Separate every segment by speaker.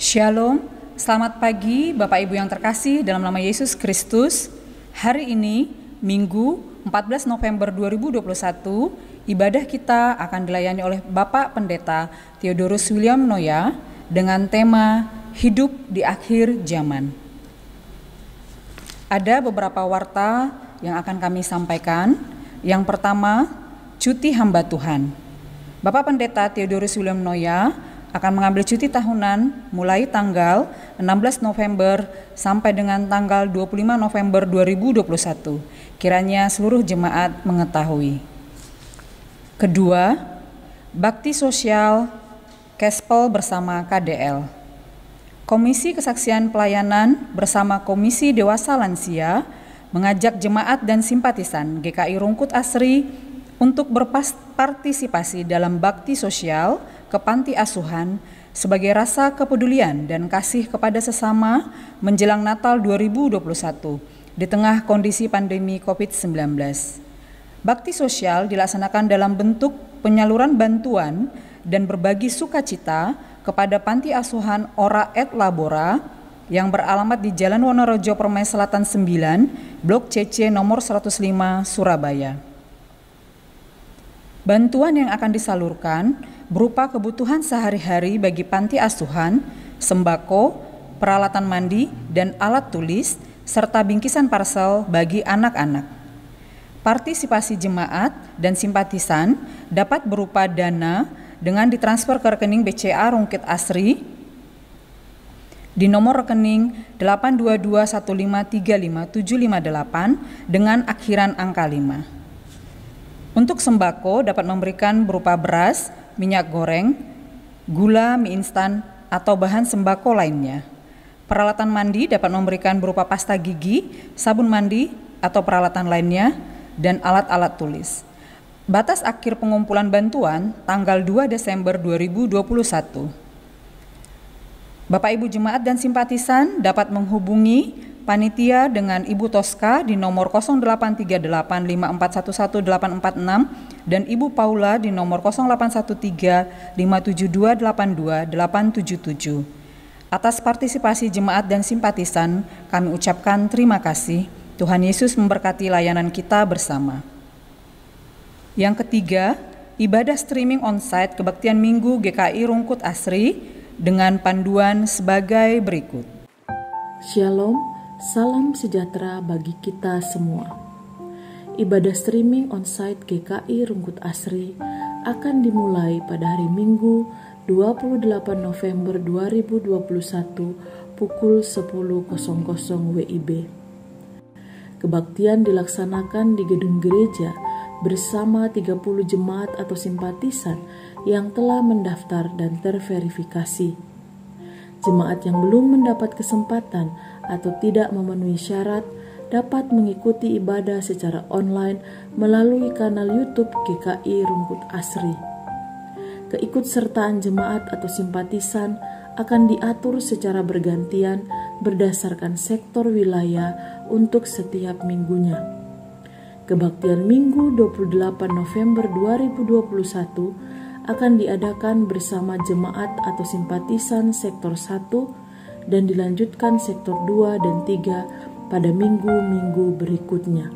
Speaker 1: Shalom, selamat pagi Bapak Ibu yang terkasih dalam nama Yesus Kristus. Hari ini, Minggu 14 November 2021, ibadah kita akan dilayani oleh Bapak Pendeta Theodorus William Noya dengan tema Hidup di Akhir Zaman. Ada beberapa warta yang akan kami sampaikan. Yang pertama, cuti hamba Tuhan. Bapak Pendeta Theodorus William Noya akan mengambil cuti tahunan mulai tanggal 16 November sampai dengan tanggal 25 November 2021. Kiranya seluruh jemaat mengetahui. Kedua, bakti sosial Kespel bersama KDL. Komisi Kesaksian Pelayanan bersama Komisi Dewasa Lansia mengajak jemaat dan simpatisan GKI Rungkut Asri untuk berpartisipasi dalam bakti sosial ke panti asuhan sebagai rasa kepedulian dan kasih kepada sesama menjelang Natal 2021 di tengah kondisi pandemi COVID-19. Bakti sosial dilaksanakan dalam bentuk penyaluran bantuan dan berbagi sukacita kepada panti asuhan Ora et Labora yang beralamat di Jalan Wonorejo Permai Selatan 9, Blok CC nomor 105, Surabaya. Bantuan yang akan disalurkan berupa kebutuhan sehari-hari bagi panti asuhan, sembako, peralatan mandi, dan alat tulis, serta bingkisan parsel bagi anak-anak. Partisipasi jemaat dan simpatisan dapat berupa dana dengan ditransfer ke rekening BCA Rungkut Asri di nomor rekening 82215355758 dengan akhiran angka 5. Untuk sembako dapat memberikan berupa beras, minyak goreng, gula, mie instan, atau bahan sembako lainnya. Peralatan mandi dapat memberikan berupa pasta gigi, sabun mandi, atau peralatan lainnya, dan alat-alat tulis. Batas akhir pengumpulan bantuan tanggal 2 Desember 2021. Bapak Ibu jemaat dan simpatisan dapat menghubungi panitia dengan Ibu Toska di nomor 083854118446 dan Ibu Paula di nomor 081357282877. Atas partisipasi jemaat dan simpatisan, kami ucapkan terima kasih. Tuhan Yesus memberkati layanan kita bersama. Yang ketiga, ibadah streaming onsite kebaktian Minggu GKI Rungkut Asri dengan panduan sebagai berikut.
Speaker 2: Shalom, salam sejahtera bagi kita semua. Ibadah streaming onsite GKI Rungkut Asri akan dimulai pada hari Minggu 28 November 2021 pukul 10.00 WIB. Kebaktian dilaksanakan di gedung gereja bersama 30 jemaat atau simpatisan yang telah mendaftar dan terverifikasi. Jemaat yang belum mendapat kesempatan atau tidak memenuhi syarat dapat mengikuti ibadah secara online melalui kanal YouTube GKI Rungkut Asri. Keikutsertaan jemaat atau simpatisan akan diatur secara bergantian berdasarkan sektor wilayah untuk setiap minggunya. Kebaktian Minggu 28 November 2021 akan diadakan bersama jemaat atau simpatisan sektor 1 dan dilanjutkan sektor 2 dan 3 pada minggu-minggu berikutnya.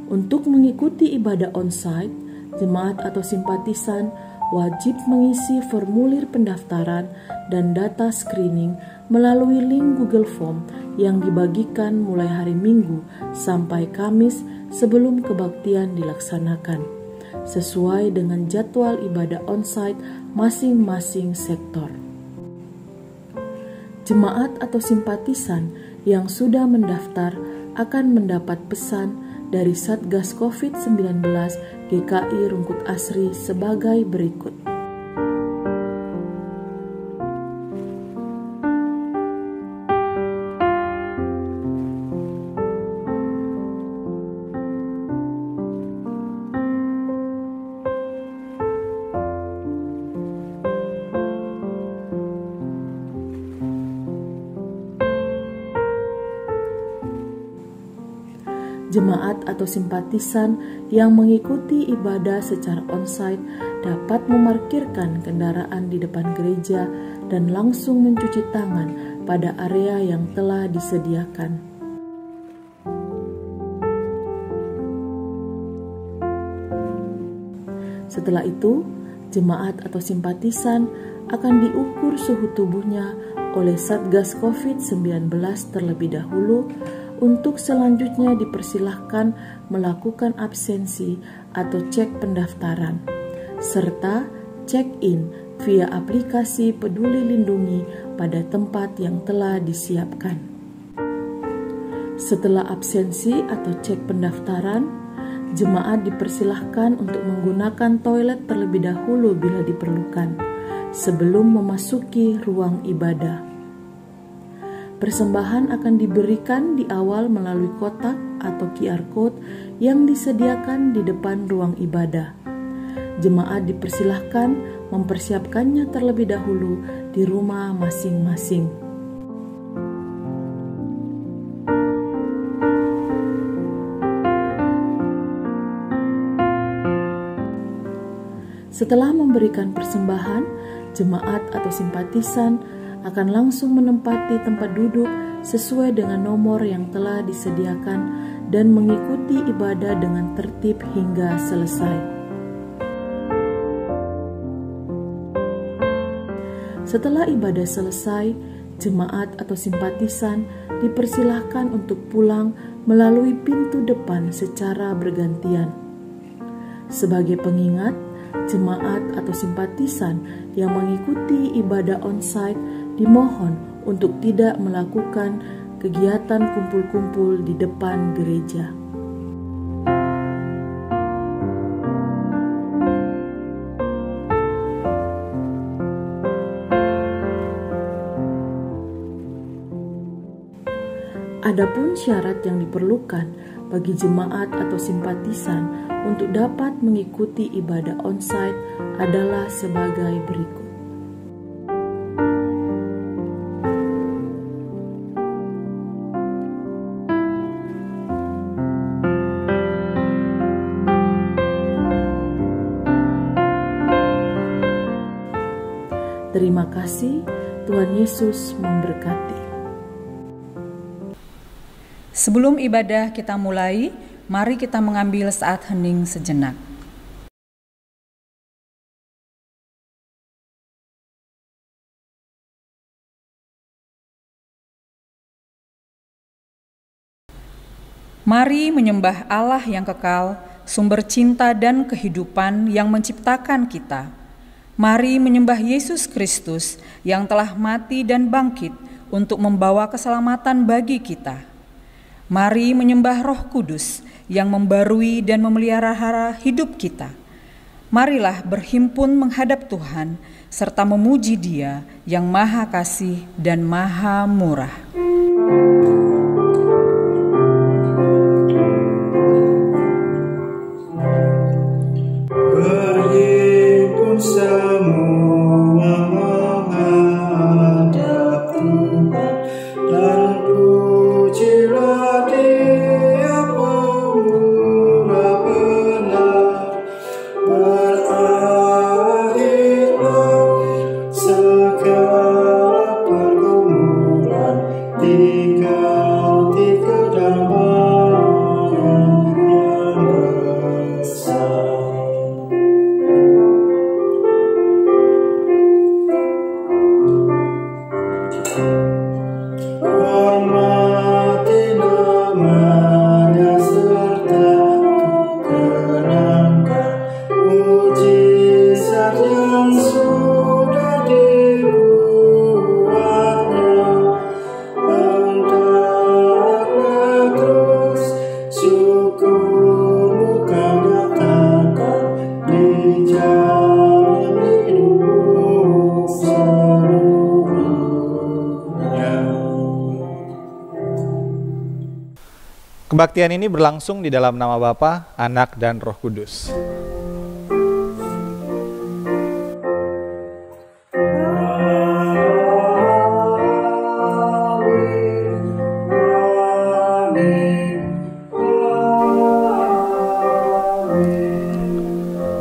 Speaker 2: Untuk mengikuti ibadah onsite, jemaat atau simpatisan wajib mengisi formulir pendaftaran dan data screening melalui link Google Form yang dibagikan mulai hari Minggu sampai Kamis sebelum kebaktian dilaksanakan, sesuai dengan jadwal ibadah onsite masing-masing sektor. Jemaat atau simpatisan yang sudah mendaftar akan mendapat pesan dari Satgas COVID-19 GKI Rungkut Asri sebagai berikut. Jemaat atau simpatisan yang mengikuti ibadah secara onsite dapat memarkirkan kendaraan di depan gereja dan langsung mencuci tangan pada area yang telah disediakan. Setelah itu, jemaat atau simpatisan akan diukur suhu tubuhnya oleh Satgas COVID-19 terlebih dahulu, untuk selanjutnya dipersilahkan melakukan absensi atau cek pendaftaran, serta check-in via aplikasi Peduli Lindungi pada tempat yang telah disiapkan. Setelah absensi atau cek pendaftaran, jemaat dipersilahkan untuk menggunakan toilet terlebih dahulu bila diperlukan, sebelum memasuki ruang ibadah. Persembahan akan diberikan di awal melalui kotak atau QR Code yang disediakan di depan ruang ibadah. Jemaat dipersilahkan mempersiapkannya terlebih dahulu di rumah masing-masing. Setelah memberikan persembahan, jemaat atau simpatisan akan langsung menempati tempat duduk sesuai dengan nomor yang telah disediakan dan mengikuti ibadah dengan tertib hingga selesai. Setelah ibadah selesai, jemaat atau simpatisan dipersilahkan untuk pulang melalui pintu depan secara bergantian. Sebagai pengingat, jemaat atau simpatisan yang mengikuti ibadah onsite dimohon untuk tidak melakukan kegiatan kumpul-kumpul di depan gereja. Adapun syarat yang diperlukan bagi jemaat atau simpatisan untuk dapat mengikuti ibadah onsite adalah sebagai berikut. Terima kasih, Tuhan Yesus memberkati.
Speaker 1: Sebelum ibadah kita mulai, mari kita mengambil saat hening sejenak. Mari menyembah Allah yang kekal, sumber cinta dan kehidupan yang menciptakan kita. Mari menyembah Yesus Kristus yang telah mati dan bangkit untuk membawa keselamatan bagi kita. Mari menyembah Roh Kudus yang membarui dan memelihara hidup kita. Marilah berhimpun menghadap Tuhan serta memuji Dia yang Maha Kasih dan Maha Murah.
Speaker 3: Berhimpun semua menghadap Tuhan dan pujilah Dia pemurah benar. Berakhirlah segala pergumulan, tinggal kedamaian yang besar. Hormati namanya serta kenangkan mujizat yang sudah dibuatnya. Hendaklah terus syukurmu kau nyatakan di jalan hidupmu seluruhnya.
Speaker 4: Kebaktian ini berlangsung di dalam nama Bapa, Anak, dan Roh Kudus.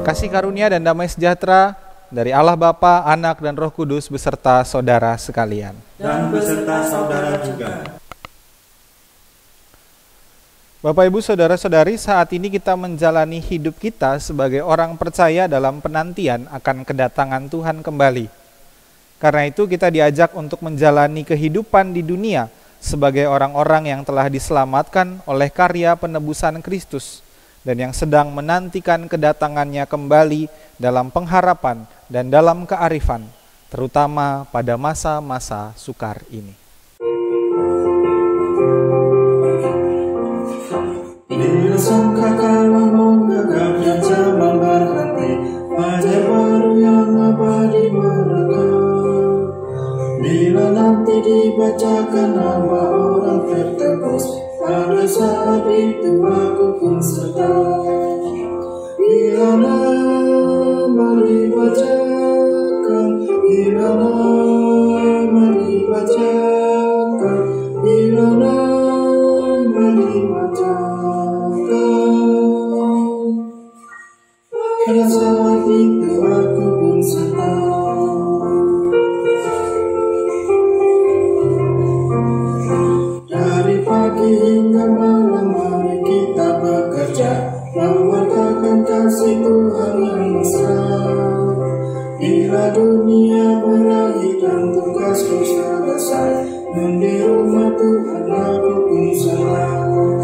Speaker 4: Kasih karunia dan damai sejahtera dari Allah Bapa, Anak, dan Roh Kudus beserta saudara sekalian.
Speaker 3: Dan beserta saudara juga.
Speaker 4: Bapak, Ibu, Saudara-saudari, saat ini kita menjalani hidup kita sebagai orang percaya dalam penantian akan kedatangan Tuhan kembali. Karena itu kita diajak untuk menjalani kehidupan di dunia sebagai orang-orang yang telah diselamatkan oleh karya penebusan Kristus dan yang sedang menantikan kedatangannya kembali dalam pengharapan dan dalam kearifan, terutama pada masa-masa sukar ini.
Speaker 3: Bila sangkakala menggagap dan zaman berhenti, fajar baru yang abadi merekam. Bila nanti dibacakan nama orang tertebus, pada saat itu aku pun serta. Bila nama dibacakan, bila nama dibacakan, bila nama dibacakan, pada saat itu aku pun serta. Dari pagi hingga malam mari kita bekerja, mewartakan kasih Tuhan yang mesra. Bila dunia berakhir dan tugasku selesai, di rumah Tuhan aku pun senang.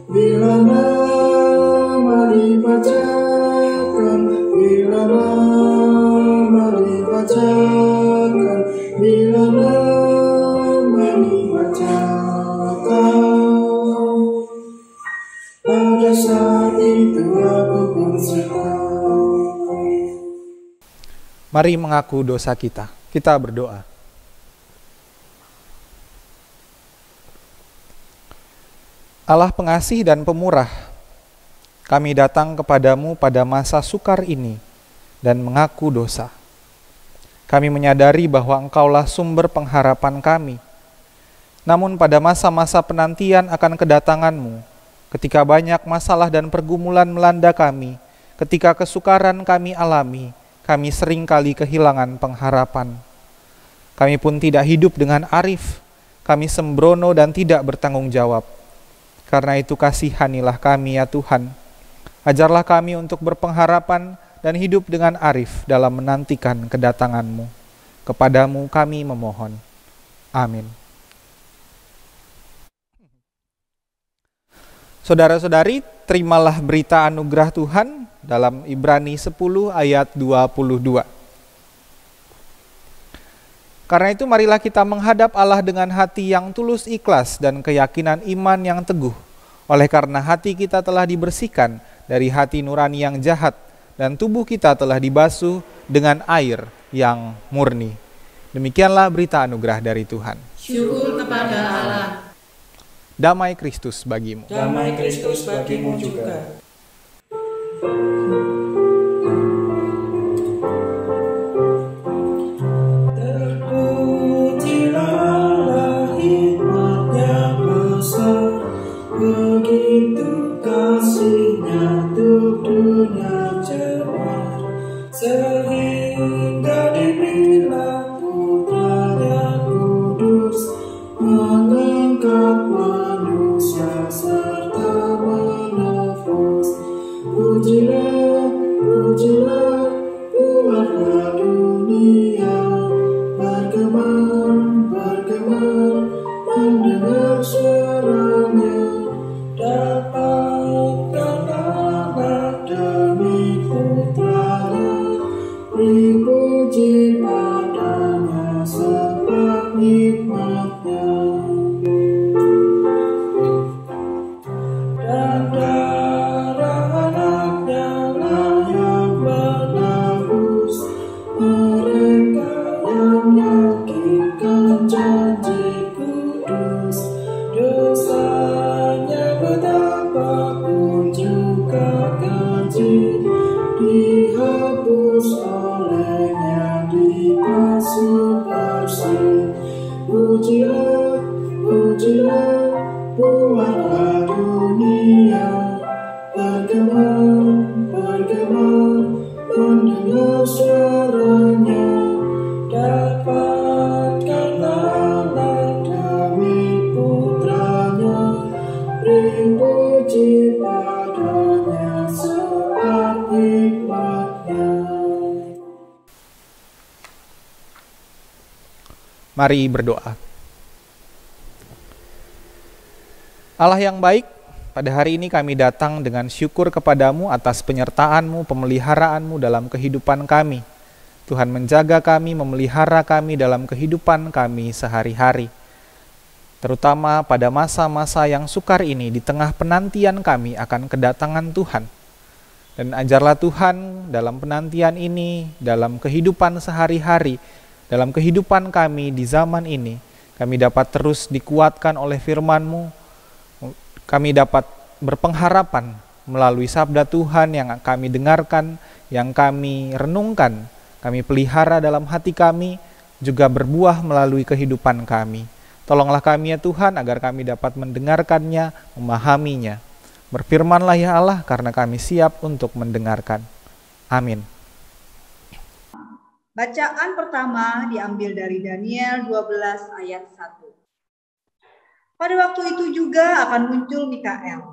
Speaker 3: Bila nama dibacakan, bila nama dibacakan, bila nama dibacakan, pada saat itu aku pun senang.
Speaker 4: Mari mengaku dosa kita. Kita berdoa. Allah pengasih dan pemurah, kami datang kepadamu pada masa sukar ini dan mengaku dosa. Kami menyadari bahwa Engkaulah sumber pengharapan kami. Namun pada masa-masa penantian akan kedatangan-Mu, ketika banyak masalah dan pergumulan melanda kami, ketika kesukaran kami alami, kami seringkali kehilangan pengharapan. Kami pun tidak hidup dengan arif, kami sembrono dan tidak bertanggung jawab. Karena itu kasihanilah kami ya Tuhan. Ajarlah kami untuk berpengharapan dan hidup dengan arif dalam menantikan kedatangan-Mu. Kepadamu kami memohon. Amin. Saudara-saudari, terimalah berita anugerah Tuhan dalam Ibrani 10 ayat 22. Karena itu marilah kita menghadap Allah dengan hati yang tulus ikhlas dan keyakinan iman yang teguh. Oleh karena hati kita telah dibersihkan dari hati nurani yang jahat dan tubuh kita telah dibasuh dengan air yang murni. Demikianlah berita anugerah dari Tuhan.
Speaker 2: Syukur kepada Allah.
Speaker 4: Damai Kristus bagimu.
Speaker 3: Damai Kristus bagimu juga. Terpujilah Allah, hikmat-Nya besar, begitu kasih-Nya untuk dunia cermat, sehingga diberilah Putra-Nya kudus, mengangkat manusia serta menebus. Pujilah, pujilah, buatlah dunia bergema, bergema, mendengar suaranya. Dapatkanlah anak demi putranya, beri puji padanya sebab nikmat-Nya. Dan darah anak-Nya lah yang menebus mereka yang yakinkan janji kudus. Dosanya betapapun juga keji, dihapus oleh-Nya, dibasuh bersih. Pujilah, pujilah, buatlah dunia bergema, bergema, mendengar suara suci padanya seperti hikmatnya.
Speaker 4: Mari berdoa. Allah yang baik, pada hari ini kami datang dengan syukur kepadamu atas penyertaan-Mu, pemeliharaanmu dalam kehidupan kami. Tuhan menjaga kami, memelihara kami dalam kehidupan kami sehari-hari. Terutama pada masa-masa yang sukar ini, di tengah penantian kami akan kedatangan Tuhan. Dan ajarlah Tuhan dalam penantian ini, dalam kehidupan sehari-hari, dalam kehidupan kami di zaman ini, kami dapat terus dikuatkan oleh firman-Mu. Kami dapat berpengharapan melalui sabda Tuhan yang kami dengarkan, yang kami renungkan, kami pelihara dalam hati kami, juga berbuah melalui kehidupan kami. Tolonglah kami ya Tuhan agar kami dapat mendengarkannya, memahaminya. Berfirmanlah ya Allah karena kami siap untuk mendengarkan. Amin.
Speaker 5: Bacaan pertama diambil dari Daniel 12 ayat 1. Pada waktu itu juga akan muncul Mikael,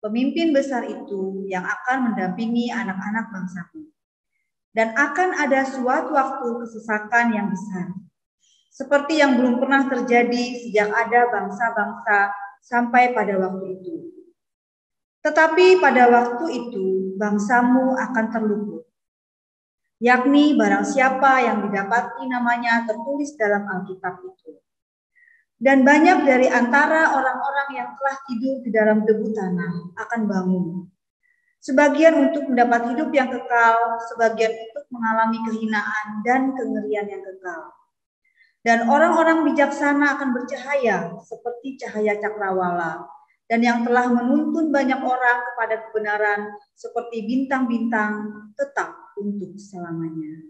Speaker 5: pemimpin besar itu yang akan mendampingi anak-anak bangsaku. Dan akan ada suatu waktu kesesakan yang besar, seperti yang belum pernah terjadi sejak ada bangsa-bangsa sampai pada waktu itu. Tetapi pada waktu itu bangsamu akan terluput, yakni barang siapa yang didapati namanya tertulis dalam Alkitab itu. Dan banyak dari antara orang-orang yang telah tidur di dalam debu tanah akan bangun. Sebagian untuk mendapat hidup yang kekal, sebagian untuk mengalami kehinaan dan kengerian yang kekal. Dan orang-orang bijaksana akan bercahaya seperti cahaya cakrawala, dan yang telah menuntun banyak orang kepada kebenaran seperti bintang-bintang tetap untuk selamanya.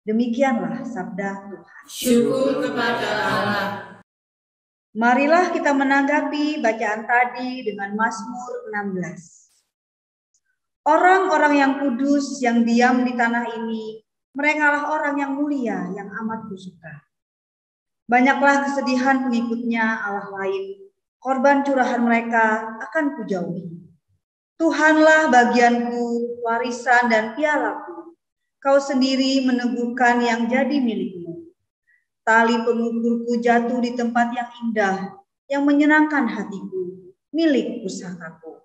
Speaker 5: Demikianlah sabda Tuhan.
Speaker 6: Syukur kepada Allah.
Speaker 5: Marilah kita menanggapi bacaan tadi dengan Mazmur 16. Orang-orang yang kudus yang diam di tanah ini, merekalah orang yang mulia yang amat kusuka. Banyaklah kesedihan pengikutnya Allah lain, korban curahan mereka akan kujauhi. Tuhanlah bagianku, warisan dan pialaku, kau sendiri meneguhkan yang jadi milikmu. Tali pengukurku jatuh di tempat yang indah, yang menyenangkan hatiku, milik pusakaku.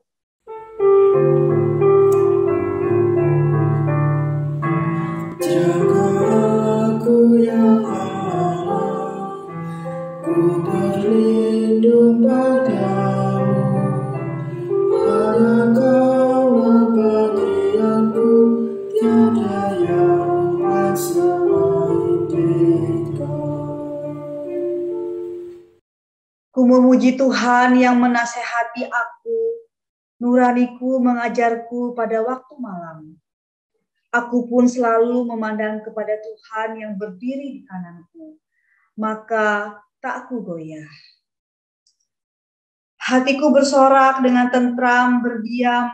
Speaker 3: Jaga aku ya Allah, ku berlindung padamu. Hanya Kaulah bagianku, tiada yang lain selain Engkau.
Speaker 5: Ku memuji Tuhan yang menasehati aku, nuraniku mengajarku pada waktu malam. Aku pun selalu memandang kepada Tuhan yang berdiri di kananku, maka tak aku goyah. Hatiku bersorak dengan tentram berdiam,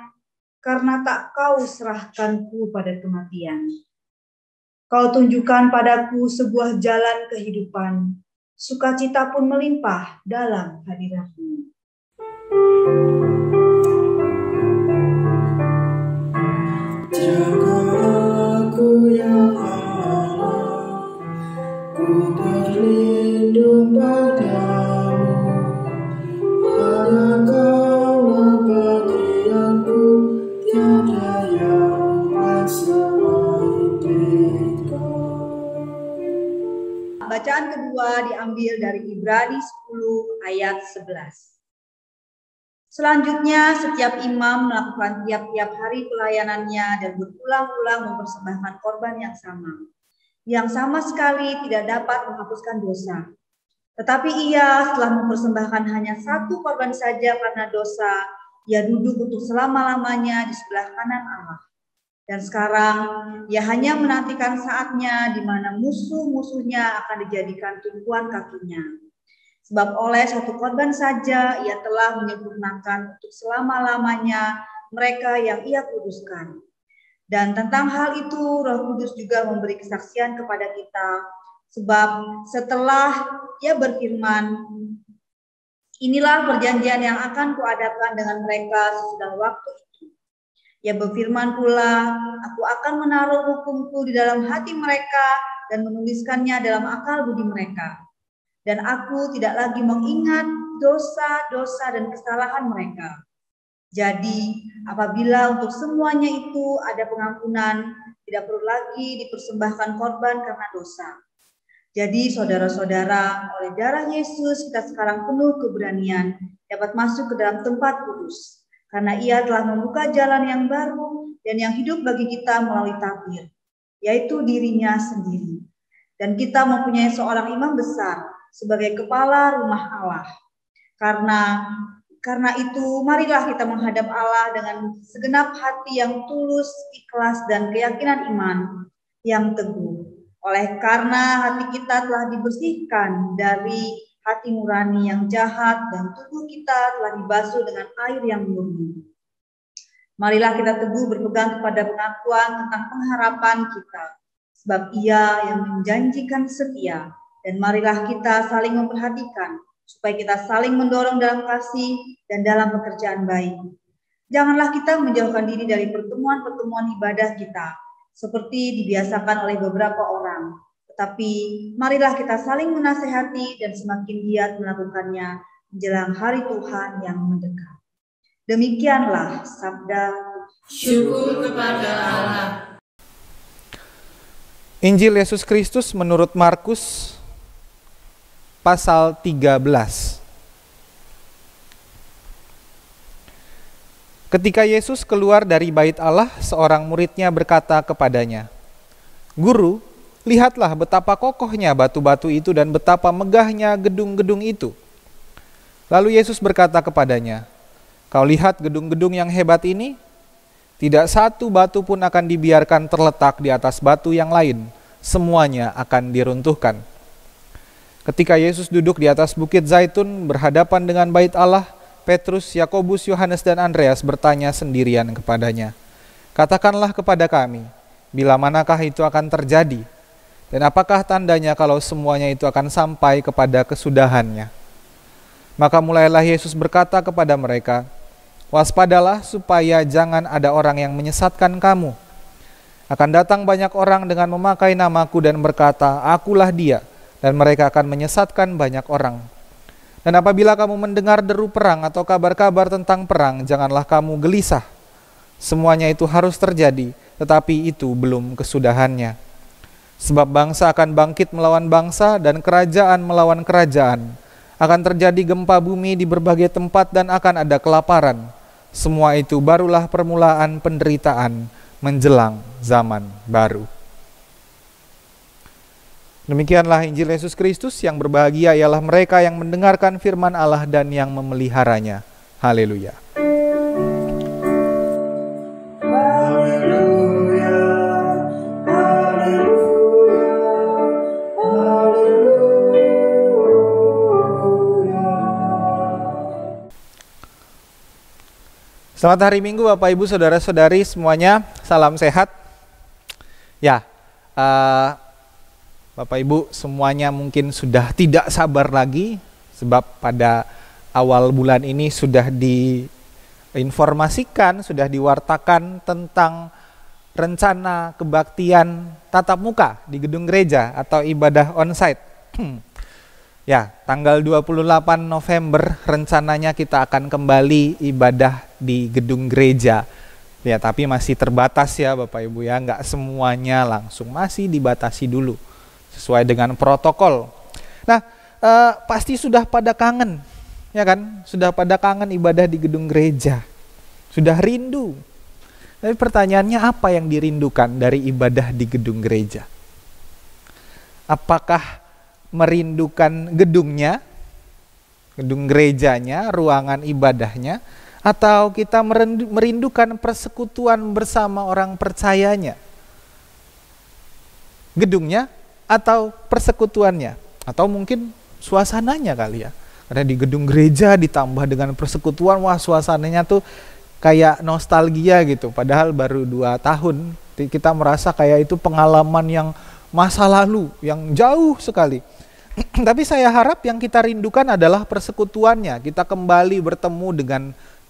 Speaker 5: karena tak kau serahkanku pada kematian. Kau tunjukkan padaku sebuah jalan kehidupan, sukacita pun melimpah dalam hadirat-Mu.
Speaker 3: Jaga aku ya Allah, ku berlindung padamu. Hanya Kaulah bagianku, tiada yang lain selain Engkau.
Speaker 5: Bacaan kedua diambil dari Ibrani 10 ayat 11. Selanjutnya, setiap imam melakukan tiap-tiap hari pelayanannya dan berulang-ulang mempersembahkan korban yang sama sekali tidak dapat menghapuskan dosa. Tetapi ia setelah mempersembahkan hanya satu korban saja karena dosa, ia duduk untuk selama-lamanya di sebelah kanan Allah. Dan sekarang ia hanya menantikan saatnya di mana musuh-musuhnya akan dijadikan tumpuan kakinya. Sebab oleh satu korban saja ia telah menyempurnakan untuk selama-lamanya mereka yang ia kuduskan. Dan tentang hal itu Roh Kudus juga memberi kesaksian kepada kita. Sebab setelah ia berfirman, Inilah perjanjian yang akan kuadakan dengan mereka sesudah waktu itu. Ia berfirman pula, aku akan menaruh hukumku di dalam hati mereka dan menuliskannya dalam akal budi mereka. Dan aku tidak lagi mengingat dosa-dosa dan kesalahan mereka. Jadi, apabila untuk semuanya itu ada pengampunan, tidak perlu lagi dipersembahkan korban karena dosa. Jadi, saudara-saudara, oleh darah Yesus kita sekarang penuh keberanian dapat masuk ke dalam tempat kudus. Karena ia telah membuka jalan yang baru dan yang hidup bagi kita melalui tabir, yaitu dirinya sendiri. Dan kita mempunyai seorang imam besar sebagai kepala rumah Allah. Karena itu, marilah kita menghadap Allah dengan segenap hati yang tulus, ikhlas, dan keyakinan iman yang teguh. Oleh karena hati kita telah dibersihkan dari hati nurani yang jahat dan tubuh kita telah dibasuh dengan air yang murni. Marilah kita teguh berpegang kepada pengakuan tentang pengharapan kita, sebab Ia yang menjanjikan setia. Dan marilah kita saling memperhatikan, supaya kita saling mendorong dalam kasih dan dalam pekerjaan baik. Janganlah kita menjauhkan diri dari pertemuan-pertemuan ibadah kita, seperti dibiasakan oleh beberapa orang. Tetapi marilah kita saling menasehati dan semakin giat melakukannya menjelang hari Tuhan yang mendekat. Demikianlah sabda
Speaker 6: Syukur kepada Allah.
Speaker 4: Injil Yesus Kristus menurut Markus pasal 13. Ketika Yesus keluar dari bait Allah, seorang muridnya berkata kepadanya, "Guru, lihatlah betapa kokohnya batu-batu itu dan betapa megahnya gedung-gedung itu." Lalu Yesus berkata kepadanya, "Kau lihat gedung-gedung yang hebat ini? Tidak satu batu pun akan dibiarkan terletak di atas batu yang lain. Semuanya akan diruntuhkan." Ketika Yesus duduk di atas bukit Zaitun berhadapan dengan bait Allah, Petrus, Yakobus, Yohanes, dan Andreas bertanya sendirian kepadanya, "Katakanlah kepada kami, bila manakah itu akan terjadi? Dan apakah tandanya kalau semuanya itu akan sampai kepada kesudahannya?" Maka mulailah Yesus berkata kepada mereka, "Waspadalah supaya jangan ada orang yang menyesatkan kamu. Akan datang banyak orang dengan memakai namaku dan berkata, 'Akulah dia,' dan mereka akan menyesatkan banyak orang. Dan apabila kamu mendengar deru perang atau kabar-kabar tentang perang, janganlah kamu gelisah. Semuanya itu harus terjadi, tetapi itu belum kesudahannya. Sebab bangsa akan bangkit melawan bangsa dan kerajaan melawan kerajaan. Akan terjadi gempa bumi di berbagai tempat dan akan ada kelaparan. Semua itu barulah permulaan penderitaan menjelang zaman baru." Demikianlah Injil Yesus Kristus. Yang berbahagia ialah mereka yang mendengarkan firman Allah dan yang memeliharanya. Haleluya.
Speaker 3: Haleluya, haleluya, haleluya.
Speaker 4: Selamat hari Minggu Bapak Ibu Saudara-saudari semuanya. Salam sehat. Ya, Bapak Ibu semuanya mungkin sudah tidak sabar lagi, sebab pada awal bulan ini sudah diinformasikan, sudah diwartakan tentang rencana kebaktian tatap muka di gedung gereja atau ibadah onsite. Ya, tanggal 28 November rencananya kita akan kembali ibadah di gedung gereja. Ya, tapi masih terbatas ya Bapak Ibu ya, nggak semuanya langsung, masih dibatasi dulu sesuai dengan protokol. Nah, pasti sudah pada kangen, ya kan? Sudah pada kangen ibadah di gedung gereja. Sudah rindu. Tapi pertanyaannya, apa yang dirindukan dari ibadah di gedung gereja? Apakah merindukan gedungnya, gedung gerejanya, ruangan ibadahnya, atau kita merindukan persekutuan bersama orang percayanya? Gedungnya atau persekutuannya, atau mungkin suasananya kali ya. Karena di gedung gereja ditambah dengan persekutuan, wah suasananya tuh kayak nostalgia gitu. Padahal baru 2 tahun, kita merasa kayak itu pengalaman yang masa lalu, yang jauh sekali. Tapi saya harap yang kita rindukan adalah persekutuannya. Kita kembali bertemu dengan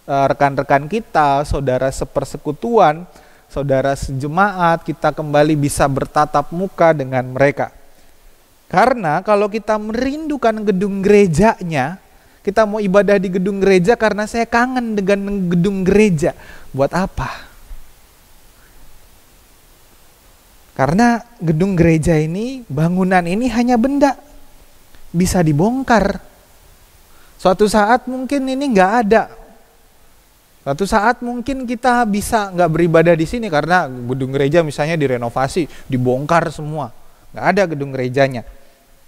Speaker 4: rekan-rekan kita, saudara sepersekutuan, saudara sejemaat, kita kembali bisa bertatap muka dengan mereka. Karena kalau kita merindukan gedung gerejanya, kita mau ibadah di gedung gereja karena saya kangen dengan gedung gereja. Buat apa? Karena gedung gereja ini, bangunan ini hanya benda. Bisa dibongkar. Suatu saat mungkin ini nggak ada. Suatu saat mungkin kita bisa nggak beribadah di sini karena gedung gereja misalnya direnovasi, dibongkar semua. Nggak ada gedung gerejanya.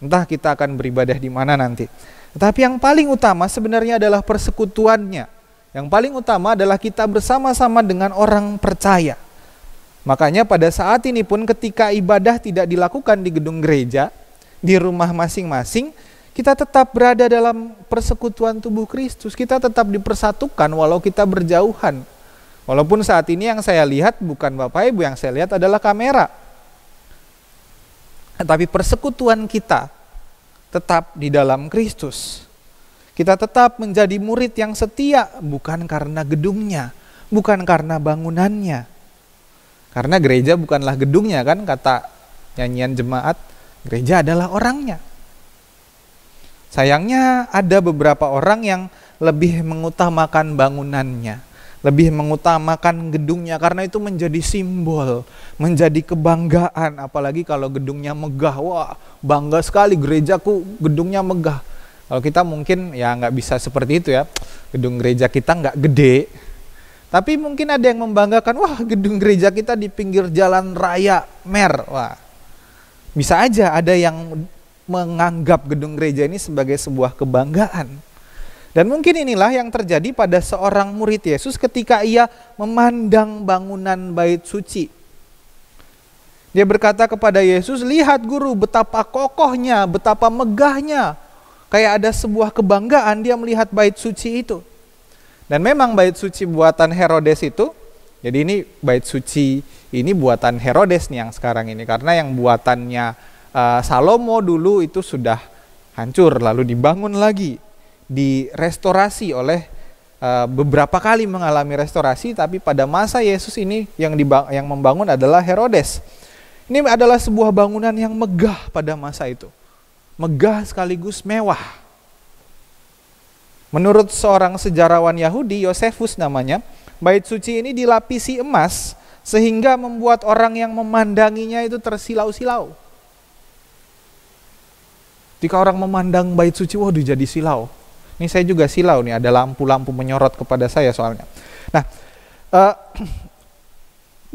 Speaker 4: Entah kita akan beribadah di mana nanti. Tetapi yang paling utama sebenarnya adalah persekutuannya. Yang paling utama adalah kita bersama-sama dengan orang percaya. Makanya pada saat ini pun ketika ibadah tidak dilakukan di gedung gereja, di rumah masing-masing, kita tetap berada dalam persekutuan tubuh Kristus. Kita tetap dipersatukan walau kita berjauhan. Walaupun saat ini yang saya lihat bukan Bapak Ibu, yang saya lihat adalah kamera. Tapi persekutuan kita tetap di dalam Kristus. Kita tetap menjadi murid yang setia, bukan karena gedungnya, bukan karena bangunannya. Karena gereja bukanlah gedungnya kan, kata nyanyian jemaat, gereja adalah orangnya. Sayangnya ada beberapa orang yang lebih mengutamakan bangunannya, lebih mengutamakan gedungnya karena itu menjadi simbol, menjadi kebanggaan. Apalagi kalau gedungnya megah, wah bangga sekali gerejaku gedungnya megah. Kalau kita mungkin ya nggak bisa seperti itu ya, gedung gereja kita nggak gede. Tapi mungkin ada yang membanggakan, wah gedung gereja kita di pinggir jalan raya Mer. Wah, bisa aja ada yang menganggap gedung gereja ini sebagai sebuah kebanggaan. Dan mungkin inilah yang terjadi pada seorang murid Yesus ketika ia memandang bangunan bait suci. Dia berkata kepada Yesus, lihat guru betapa kokohnya, betapa megahnya. Kayak ada sebuah kebanggaan dia melihat bait suci itu. Dan memang bait suci buatan Herodes itu, jadi ini bait suci ini buatan Herodes nih yang sekarang ini. Karena yang buatannya Salomo dulu itu sudah hancur lalu dibangun lagi. Direstorasi oleh beberapa kali mengalami restorasi, tapi pada masa Yesus ini yang membangun adalah Herodes. Ini adalah sebuah bangunan yang megah pada masa itu. Megah sekaligus mewah. Menurut seorang sejarawan Yahudi, Yosefus namanya, bait suci ini dilapisi emas sehingga membuat orang yang memandanginya itu tersilau-silau. Jika orang memandang bait suci, waduh jadi silau. Ini saya juga silau nih, ada lampu-lampu menyorot kepada saya soalnya. Nah,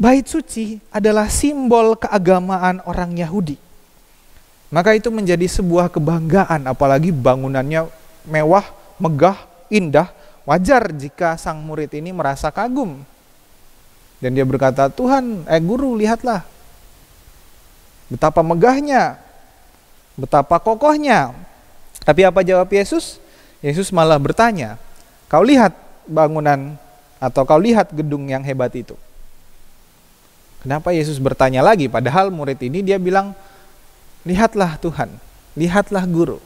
Speaker 4: bait suci adalah simbol keagamaan orang Yahudi. Maka itu menjadi sebuah kebanggaan, apalagi bangunannya mewah, megah, indah. Wajar jika sang murid ini merasa kagum. Dan dia berkata, Tuhan, guru lihatlah. Betapa megahnya, betapa kokohnya. Tapi apa jawab Yesus? Yesus malah bertanya, kau lihat bangunan atau kau lihat gedung yang hebat itu? Kenapa Yesus bertanya lagi? Padahal murid ini dia bilang, lihatlah Tuhan, lihatlah guru.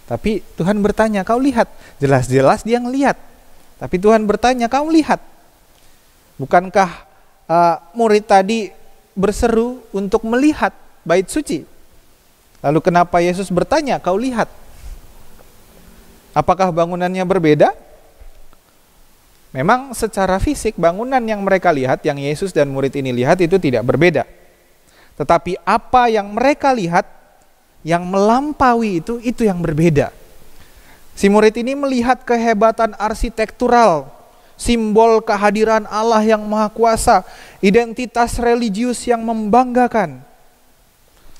Speaker 4: Tapi Tuhan bertanya, kau lihat? Jelas-jelas dia ngelihat. Tapi Tuhan bertanya, kau lihat? Bukankah murid tadi berseru untuk melihat bait suci? Lalu kenapa Yesus bertanya, kau lihat? Apakah bangunannya berbeda? Memang secara fisik bangunan yang mereka lihat, yang Yesus dan murid ini lihat itu tidak berbeda. Tetapi apa yang mereka lihat, yang melampaui itu yang berbeda. Si murid ini melihat kehebatan arsitektural, simbol kehadiran Allah yang Maha Kuasa, identitas religius yang membanggakan.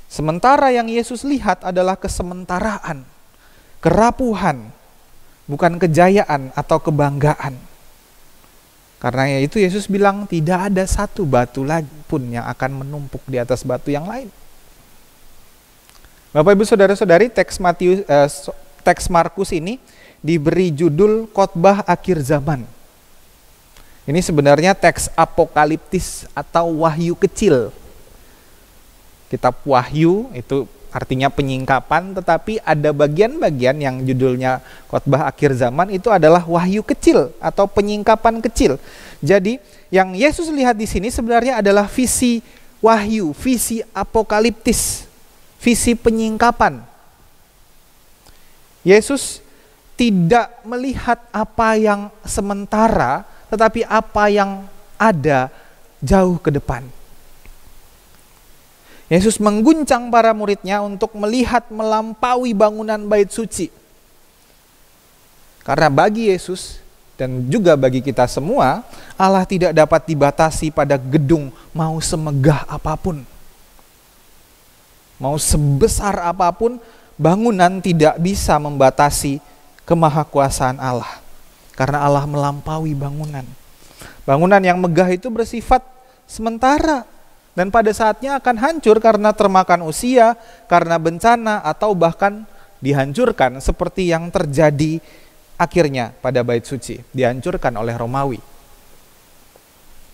Speaker 4: Sementara yang Yesus lihat adalah kesementaraan, kerapuhan, bukan kejayaan atau kebanggaan. Karena itu Yesus bilang tidak ada satu batu lagi pun yang akan menumpuk di atas batu yang lain. Bapak Ibu Saudara-saudari, teks Markus ini diberi judul khotbah akhir zaman. Ini sebenarnya teks apokaliptis atau wahyu kecil. Kitab Wahyu itu artinya penyingkapan, tetapi ada bagian-bagian yang judulnya khotbah akhir zaman itu adalah wahyu kecil atau penyingkapan kecil. Jadi yang Yesus lihat di sini sebenarnya adalah visi wahyu, visi apokaliptis, visi penyingkapan. Yesus tidak melihat apa yang sementara, tetapi apa yang ada jauh ke depan. Yesus mengguncang para muridnya untuk melihat melampaui bangunan bait suci. Karena bagi Yesus dan juga bagi kita semua, Allah tidak dapat dibatasi pada gedung mau semegah apapun. Mau sebesar apapun, bangunan tidak bisa membatasi kemahakuasaan Allah. Karena Allah melampaui bangunan. Bangunan yang megah itu bersifat sementara. Dan pada saatnya akan hancur karena termakan usia, karena bencana, atau bahkan dihancurkan seperti yang terjadi akhirnya pada bait suci. Dihancurkan oleh Romawi.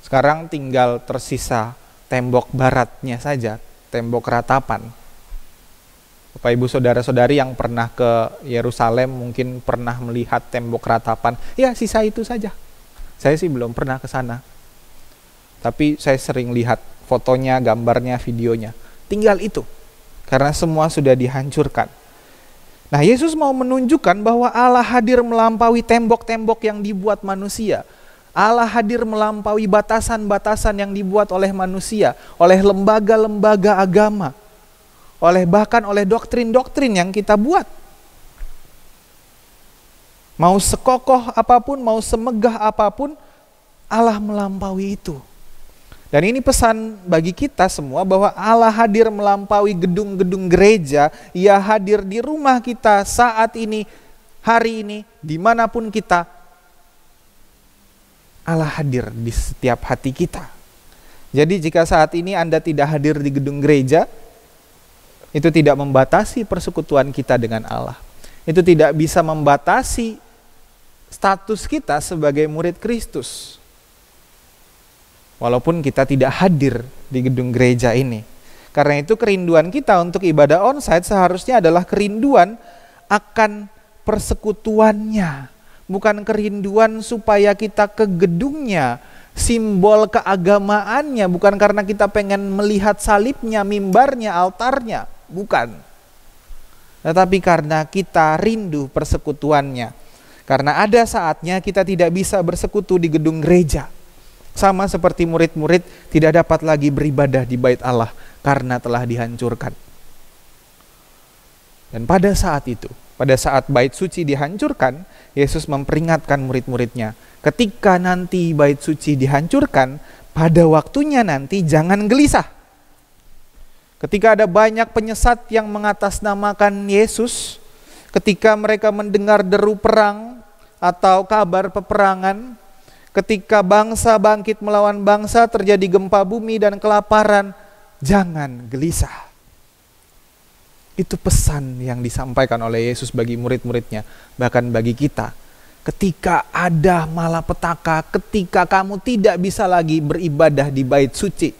Speaker 4: Sekarang tinggal tersisa tembok baratnya saja, tembok ratapan. Bapak Ibu Saudara-saudari yang pernah ke Yerusalem mungkin pernah melihat tembok ratapan. Ya, sisa itu saja. Saya sih belum pernah ke sana. Tapi saya sering lihat fotonya, gambarnya, videonya. Tinggal itu. Karena semua sudah dihancurkan. Nah, Yesus mau menunjukkan bahwa Allah hadir melampaui tembok-tembok yang dibuat manusia. Allah hadir melampaui batasan-batasan yang dibuat oleh manusia, oleh lembaga-lembaga agama, bahkan oleh doktrin-doktrin yang kita buat. Mau sekokoh apapun, mau semegah apapun, Allah melampaui itu. Dan ini pesan bagi kita semua bahwa Allah hadir melampaui gedung-gedung gereja. Ia hadir di rumah kita saat ini, hari ini, dimanapun kita. Allah hadir di setiap hati kita. Jadi jika saat ini Anda tidak hadir di gedung gereja, itu tidak membatasi persekutuan kita dengan Allah. Itu tidak bisa membatasi status kita sebagai murid Kristus. Walaupun kita tidak hadir di gedung gereja ini. Karena itu kerinduan kita untuk ibadah onsite seharusnya adalah kerinduan akan persekutuannya. Bukan kerinduan supaya kita ke gedungnya, simbol keagamaannya. Bukan karena kita pengen melihat salibnya, mimbarnya, altarnya. Bukan. Tetapi karena kita rindu persekutuannya. Karena ada saatnya kita tidak bisa bersekutu di gedung gereja. Sama seperti murid-murid tidak dapat lagi beribadah di bait Allah karena telah dihancurkan. Dan pada saat itu, pada saat bait suci dihancurkan, Yesus memperingatkan murid-muridnya, ketika nanti bait suci dihancurkan, pada waktunya nanti jangan gelisah. Ketika ada banyak penyesat yang mengatasnamakan Yesus, ketika mereka mendengar deru perang atau kabar peperangan, ketika bangsa bangkit melawan bangsa, terjadi gempa bumi dan kelaparan, jangan gelisah. Itu pesan yang disampaikan oleh Yesus bagi murid-muridnya, bahkan bagi kita. Ketika ada malapetaka, ketika kamu tidak bisa lagi beribadah di bait suci,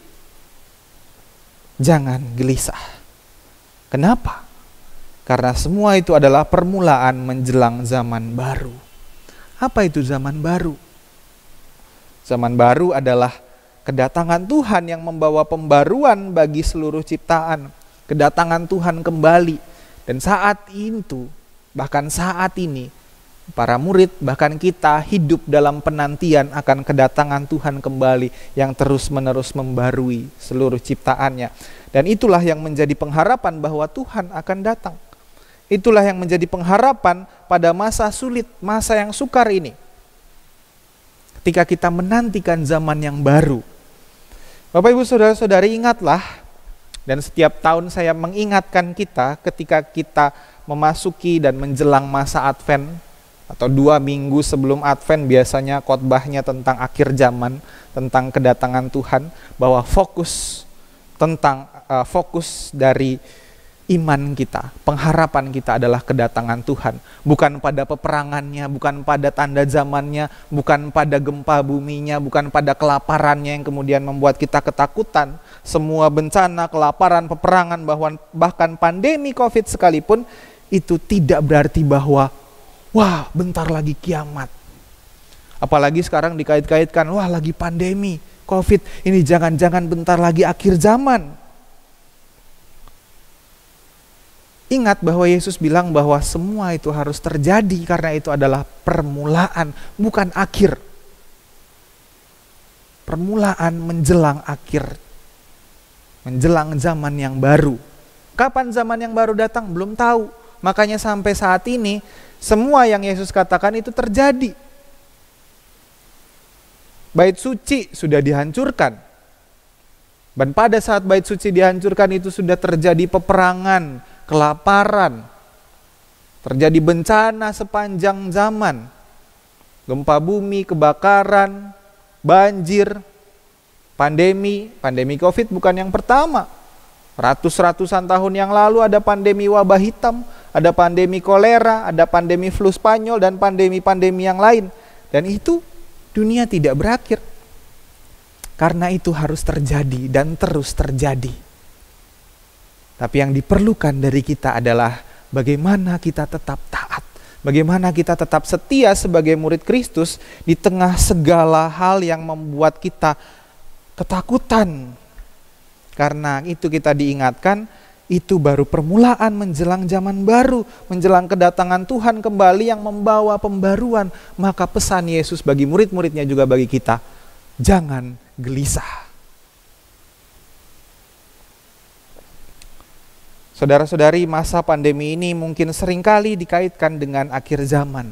Speaker 4: jangan gelisah. Kenapa? Karena semua itu adalah permulaan menjelang zaman baru. Apa itu zaman baru? Zaman baru adalah kedatangan Tuhan yang membawa pembaruan bagi seluruh ciptaan. Kedatangan Tuhan kembali. Dan saat itu, bahkan saat ini, para murid, bahkan kita hidup dalam penantian akan kedatangan Tuhan kembali yang terus-menerus membarui seluruh ciptaannya. Dan itulah yang menjadi pengharapan bahwa Tuhan akan datang. Itulah yang menjadi pengharapan pada masa sulit, masa yang sukar ini. Ketika kita menantikan zaman yang baru. Bapak Ibu Saudara-saudari, ingatlah, dan setiap tahun saya mengingatkan kita ketika kita memasuki dan menjelang masa Advent, atau 2 minggu sebelum Advent biasanya khotbahnya tentang akhir zaman, tentang kedatangan Tuhan, bahwa fokus dari iman kita, pengharapan kita adalah kedatangan Tuhan. Bukan pada peperangannya, bukan pada tanda zamannya, bukan pada gempa buminya, bukan pada kelaparannya yang kemudian membuat kita ketakutan. Semua bencana, kelaparan, peperangan, bahkan pandemi COVID sekalipun, itu tidak berarti bahwa wah bentar lagi kiamat. Apalagi sekarang dikait-kaitkan, wah lagi pandemi COVID, ini jangan-jangan bentar lagi akhir zaman. Ingat bahwa Yesus bilang bahwa semua itu harus terjadi karena itu adalah permulaan, bukan akhir. Permulaan menjelang akhir. Menjelang zaman yang baru. Kapan zaman yang baru datang? Belum tahu. Makanya sampai saat ini, semua yang Yesus katakan itu terjadi. Bait suci sudah dihancurkan. Dan pada saat bait suci dihancurkan itu sudah terjadi peperangan, kelaparan, terjadi bencana sepanjang zaman, gempa bumi, kebakaran, banjir, pandemi COVID bukan yang pertama. Ratusan tahun yang lalu ada pandemi wabah hitam, ada pandemi kolera, ada pandemi flu Spanyol, dan pandemi-pandemi yang lain. Dan itu dunia tidak berakhir. Karena itu harus terjadi dan terus terjadi. Tapi yang diperlukan dari kita adalah bagaimana kita tetap taat. Bagaimana kita tetap setia sebagai murid Kristus di tengah segala hal yang membuat kita ketakutan. Karena itu kita diingatkan, itu baru permulaan menjelang zaman baru, menjelang kedatangan Tuhan kembali yang membawa pembaruan. Maka pesan Yesus bagi murid-muridnya juga bagi kita, jangan gelisah. Saudara-saudari, masa pandemi ini mungkin seringkali dikaitkan dengan akhir zaman.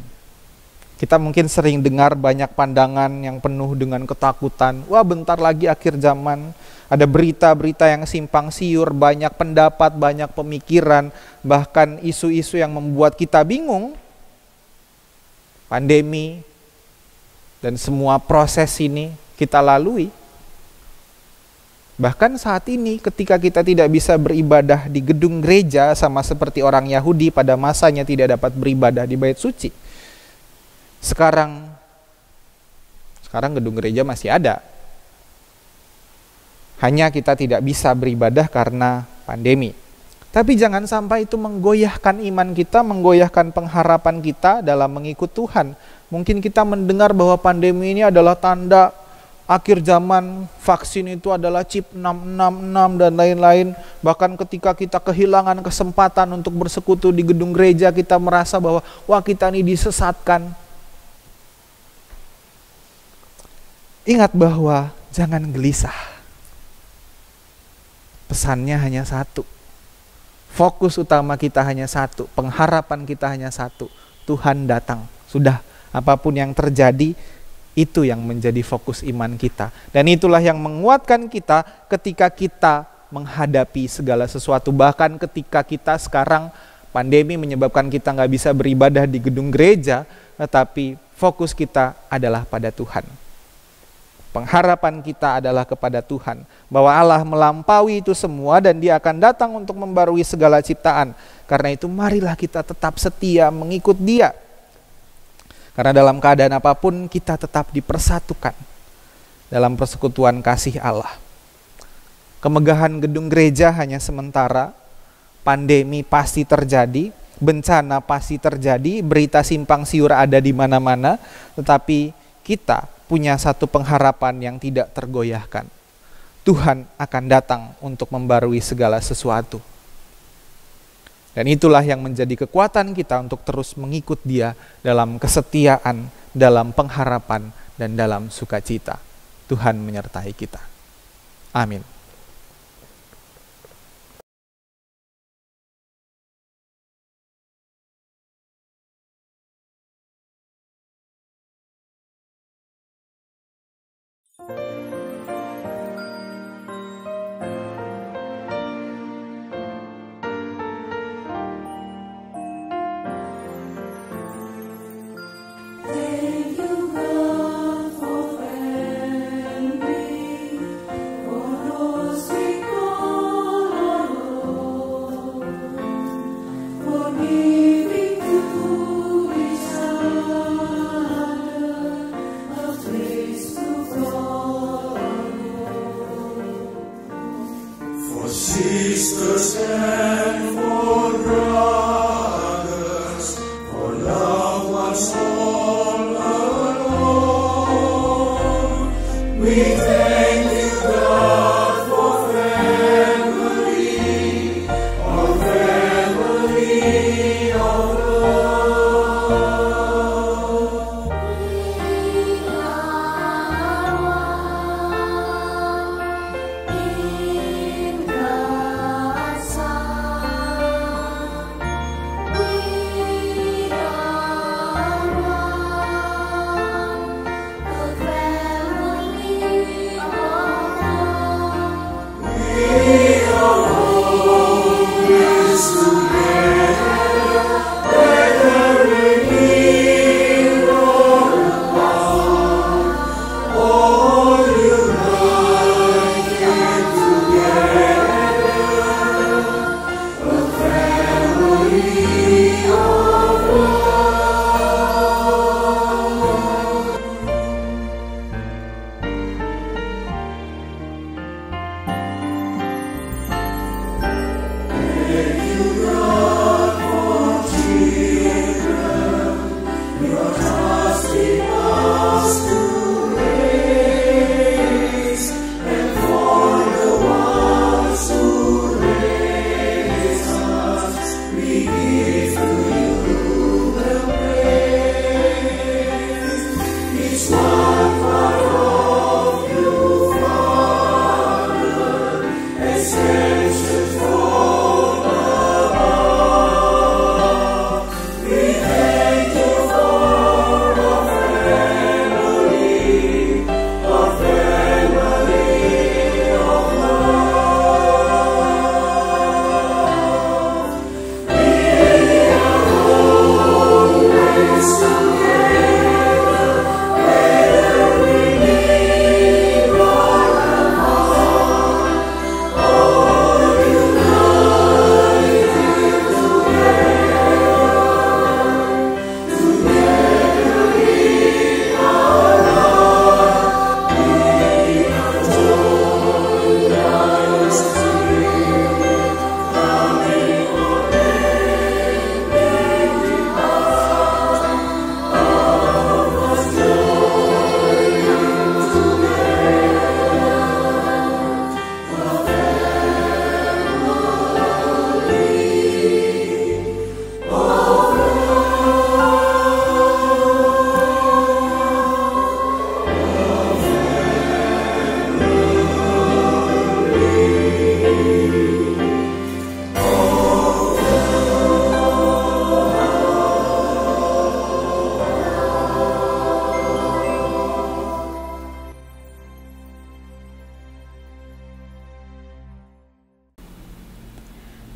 Speaker 4: Kita mungkin sering dengar banyak pandangan yang penuh dengan ketakutan. Wah, bentar lagi akhir zaman. Ada berita-berita yang simpang siur, banyak pendapat, banyak pemikiran, bahkan isu-isu yang membuat kita bingung. Pandemi dan semua proses ini kita lalui. Bahkan saat ini ketika kita tidak bisa beribadah di gedung gereja sama seperti orang Yahudi pada masanya tidak dapat beribadah di bait suci. Sekarang gedung gereja masih ada. Hanya kita tidak bisa beribadah karena pandemi. Tapi jangan sampai itu menggoyahkan iman kita, menggoyahkan pengharapan kita dalam mengikut Tuhan. Mungkin kita mendengar bahwa pandemi ini adalah tanda akhir zaman, vaksin itu adalah chip 666 dan lain-lain. Bahkan ketika kita kehilangan kesempatan untuk bersekutu di gedung gereja, kita merasa bahwa wah kita ini disesatkan. Ingat bahwa jangan gelisah. Pesannya hanya satu. Fokus utama kita hanya satu. Pengharapan kita hanya satu. Tuhan datang. Sudah, apapun yang terjadi, itu yang menjadi fokus iman kita. Dan itulah yang menguatkan kita ketika kita menghadapi segala sesuatu. Bahkan ketika kita sekarang pandemi menyebabkan kita nggak bisa beribadah di gedung gereja, tetapi fokus kita adalah pada Tuhan. Pengharapan kita adalah kepada Tuhan. Bahwa Allah melampaui itu semua dan Dia akan datang untuk membarui segala ciptaan. Karena itu marilah kita tetap setia mengikut Dia. Karena dalam keadaan apapun kita tetap dipersatukan dalam persekutuan kasih Allah. Kemegahan gedung gereja hanya sementara, pandemi pasti terjadi, bencana pasti terjadi, berita simpang siur ada di mana-mana, tetapi kita punya satu pengharapan yang tidak tergoyahkan. Tuhan akan datang untuk membarui segala sesuatu. Dan itulah yang menjadi kekuatan kita untuk terus mengikut Dia dalam kesetiaan, dalam pengharapan, dan dalam sukacita. Tuhan menyertai kita. Amin.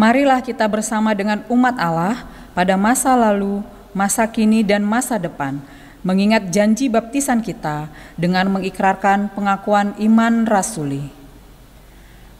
Speaker 1: Marilah kita bersama dengan umat Allah pada masa lalu, masa kini, dan masa depan, mengingat janji baptisan kita dengan mengikrarkan pengakuan iman rasuli.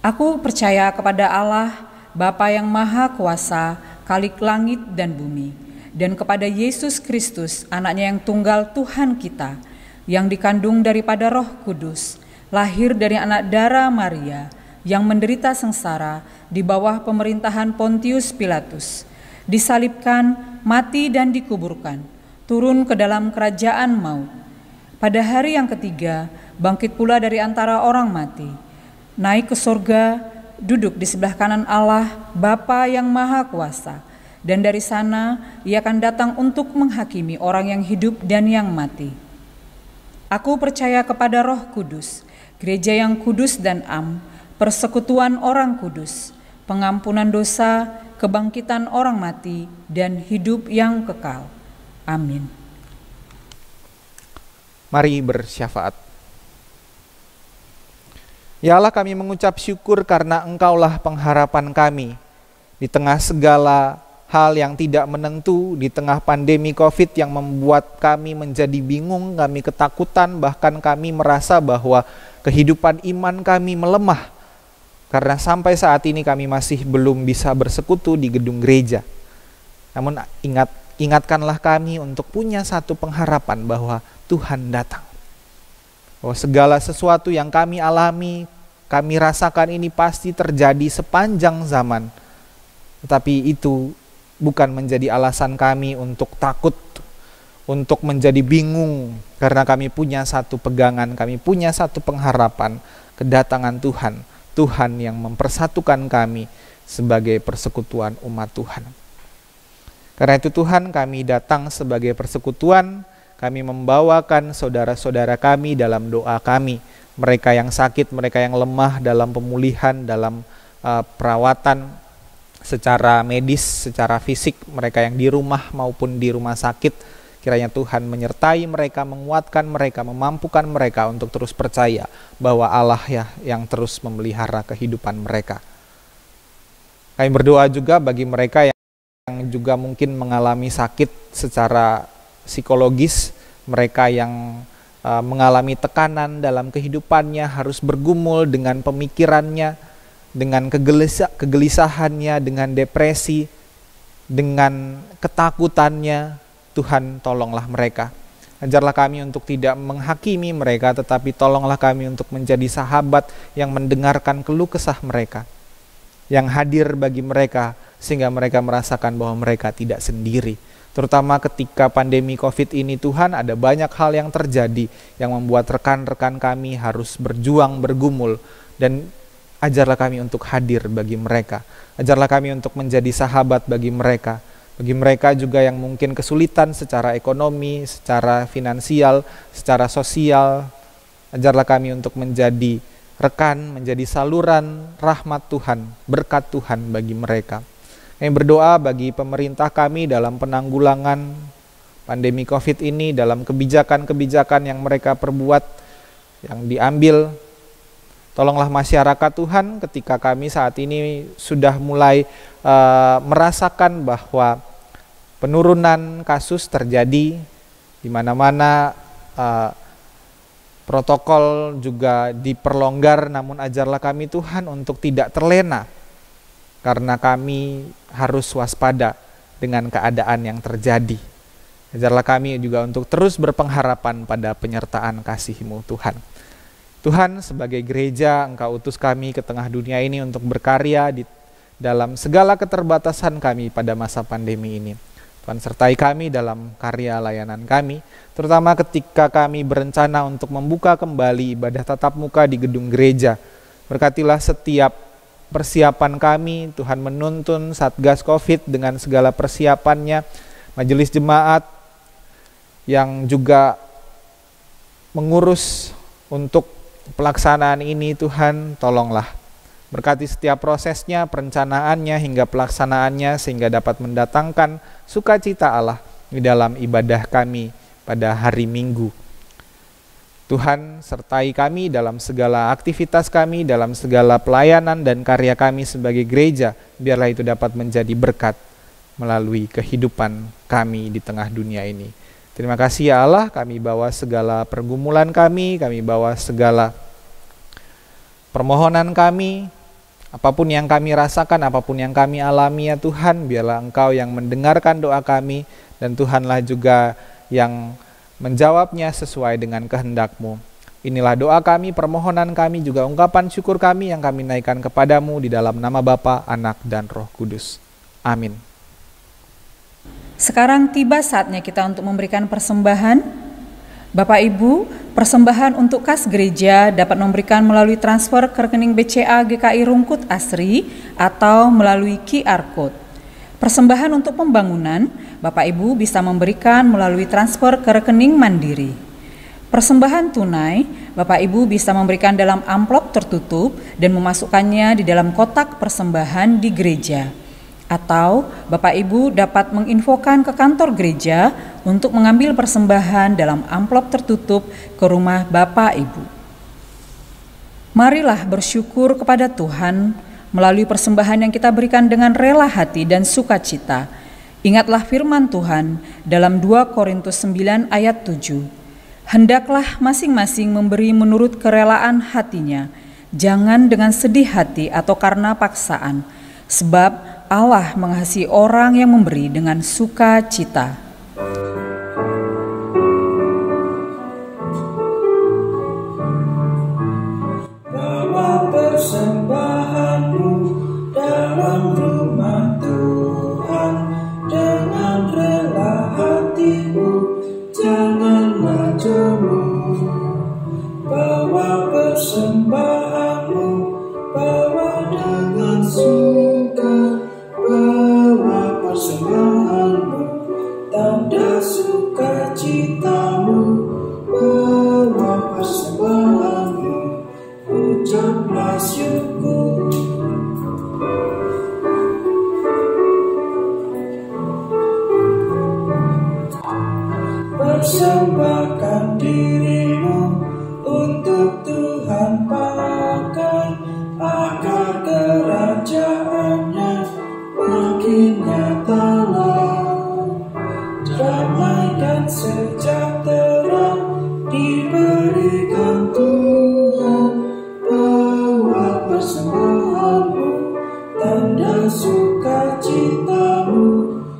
Speaker 1: Aku percaya kepada Allah, Bapa yang Maha Kuasa, Khalik langit dan bumi, dan kepada Yesus Kristus, anaknya yang tunggal Tuhan kita, yang dikandung daripada Roh Kudus, lahir dari anak darah Maria, yang menderita sengsara di bawah pemerintahan Pontius Pilatus, disalibkan, mati dan dikuburkan, turun ke dalam kerajaan maut. Pada hari yang ketiga, bangkit pula dari antara orang mati, naik ke surga, duduk di sebelah kanan Allah, Bapa yang Maha Kuasa, dan dari sana Ia akan datang untuk menghakimi orang yang hidup dan yang mati. Aku percaya kepada Roh Kudus, gereja yang kudus dan am, persekutuan orang kudus, pengampunan dosa, kebangkitan orang mati, dan hidup yang kekal. Amin.
Speaker 4: Mari bersyafaat. Ya Allah, kami mengucap syukur karena Engkaulah pengharapan kami. Di tengah segala hal yang tidak menentu, di tengah pandemi COVID yang membuat kami menjadi bingung, kami ketakutan, bahkan kami merasa bahwa kehidupan iman kami melemah. Karena sampai saat ini kami masih belum bisa bersekutu di gedung gereja. Namun ingatkanlah kami untuk punya satu pengharapan bahwa Tuhan datang. Bahwa segala sesuatu yang kami alami, kami rasakan ini pasti terjadi sepanjang zaman. Tetapi itu bukan menjadi alasan kami untuk takut, untuk menjadi bingung, karena kami punya satu pegangan, kami punya satu pengharapan, kedatangan Tuhan, Tuhan yang mempersatukan kami sebagai persekutuan umat Tuhan. Karena itu Tuhan, kami datang sebagai persekutuan, kami membawakan saudara-saudara kami dalam doa kami, mereka yang sakit, mereka yang lemah dalam pemulihan, dalam perawatan secara medis, secara fisik, mereka yang di rumah maupun di rumah sakit. Kiranya Tuhan menyertai mereka, menguatkan mereka, memampukan mereka untuk terus percaya bahwa Allah ya yang terus memelihara kehidupan mereka. Kami berdoa juga bagi mereka yang juga mungkin mengalami sakit secara psikologis, mereka yang mengalami tekanan dalam kehidupannya, harus bergumul dengan pemikirannya, dengan kegelisahannya, dengan depresi, dengan ketakutannya. Tuhan, tolonglah mereka. Ajarlah kami untuk tidak menghakimi mereka, tetapi tolonglah kami untuk menjadi sahabat yang mendengarkan keluh kesah mereka, yang hadir bagi mereka, sehingga mereka merasakan bahwa mereka tidak sendiri. Terutama ketika pandemi COVID ini, Tuhan, ada banyak hal yang terjadi yang membuat rekan-rekan kami harus berjuang, bergumul, dan ajarlah kami untuk hadir bagi mereka. Ajarlah kami untuk menjadi sahabat bagi mereka. Bagi mereka juga yang mungkin kesulitan secara ekonomi, secara finansial, secara sosial, ajarlah kami untuk menjadi rekan, menjadi saluran rahmat Tuhan, berkat Tuhan bagi mereka. Kami berdoa bagi pemerintah kami dalam penanggulangan pandemi COVID ini, dalam kebijakan-kebijakan yang mereka perbuat, yang diambil. Tolonglah masyarakat Tuhan ketika kami saat ini sudah mulai merasakan bahwa penurunan kasus terjadi di mana-mana, protokol juga diperlonggar, namun ajarlah kami Tuhan untuk tidak terlena, karena kami harus waspada dengan keadaan yang terjadi. Ajarlah kami juga untuk terus berpengharapan pada penyertaan kasih-Mu Tuhan. Tuhan, sebagai gereja, Engkau utus kami ke tengah dunia ini untuk berkarya di dalam segala keterbatasan kami pada masa pandemi ini. Tuhan, sertai kami dalam karya layanan kami, terutama ketika kami berencana untuk membuka kembali ibadah tatap muka di gedung gereja. Berkatilah setiap persiapan kami, Tuhan menuntun Satgas COVID dengan segala persiapannya, majelis jemaat yang juga mengurus untuk pelaksanaan ini. Tuhan, tolonglah berkati setiap prosesnya, perencanaannya hingga pelaksanaannya, sehingga dapat mendatangkan sukacita Allah di dalam ibadah kami pada hari Minggu. Tuhan, sertai kami dalam segala aktivitas kami, dalam segala pelayanan dan karya kami sebagai gereja. Biarlah itu dapat menjadi berkat melalui kehidupan kami di tengah dunia ini. Terima kasih ya Allah, kami bawa segala pergumulan kami bawa segala permohonan kami, apapun yang kami rasakan, apapun yang kami alami ya Tuhan, biarlah Engkau yang mendengarkan doa kami, dan Tuhanlah juga yang menjawabnya sesuai dengan kehendak-Mu. Inilah doa kami, permohonan kami, juga ungkapan syukur kami yang kami naikkan kepadamu di dalam nama Bapa, Anak, dan Roh Kudus. Amin.
Speaker 1: Sekarang tiba saatnya kita untuk memberikan persembahan. Bapak Ibu, persembahan untuk kas gereja dapat memberikan melalui transfer ke rekening BCA GKI Rungkut Asri atau melalui QR Code. Persembahan untuk pembangunan, Bapak Ibu bisa memberikan melalui transfer ke rekening Mandiri. Persembahan tunai, Bapak Ibu bisa memberikan dalam amplop tertutup dan memasukkannya di dalam kotak persembahan di gereja. Atau Bapak Ibu dapat menginfokan ke kantor gereja untuk mengambil persembahan dalam amplop tertutup ke rumah Bapak Ibu. Marilah bersyukur kepada Tuhan melalui persembahan yang kita berikan dengan rela hati dan sukacita. Ingatlah firman Tuhan dalam 2 Korintus 9 ayat 7. Hendaklah masing-masing memberi menurut kerelaan hatinya, jangan dengan sedih hati atau karena paksaan, sebab Allah mengasihi orang yang memberi dengan sukacita.
Speaker 3: Bapa persembahanmu, bawa dengan suka, bawa persembahanmu, tanda sukacitamu, bawa persembahanmu, ucaplah syukur. Persembahkan dirimu untuk Tuhan pakai, agar kerajaannya makin nyatalah. Damai dan sejahtera diberikan Tuhan, bawa persembahanmu, tanda sukacitamu,